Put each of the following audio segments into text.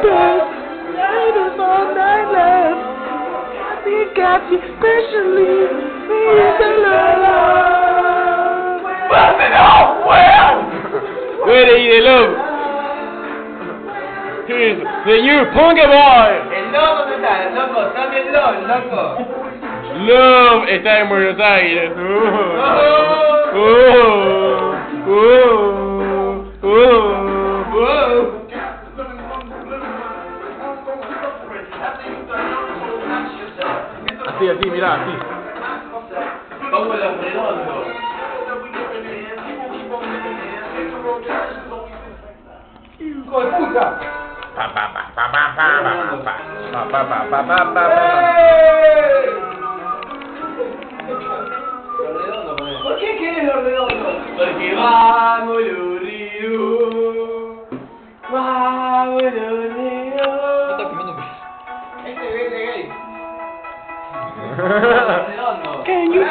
best. Riders all night long. I think I feel especially the love. Where are you, love? Here's the new Punga Boy. El loco, ¿dónde está? El loco, también el loco. Love está en Buenos Aires. Así, mirá, así. Como los redondos. ¡Hijo de puta! ¿Por qué quieres los redondos? Porque vamos los ríos. Vamos los ríos. Este es gay. Redondo. Can you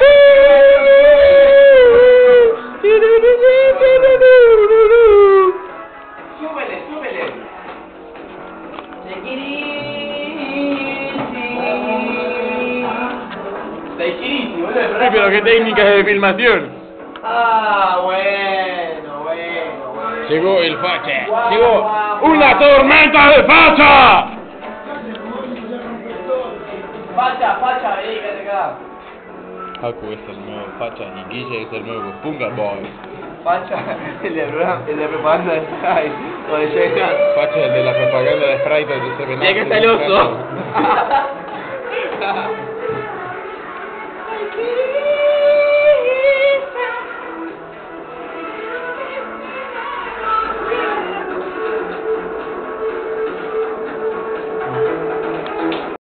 Súbele, súbele. Take it easy, boludo. Sí, pero qué técnicas de filmación. Ah, bueno. Llegó el facha. Llegó una tormenta de facha. Facha, vení, quédate acá. Haku es el nuevo facha y Guille es el nuevo Punga Boy. Facha, el de propaganda de Sprite. O de Jack. Facha el de la propaganda de Sprite de Seven Up. Y acá está el oso.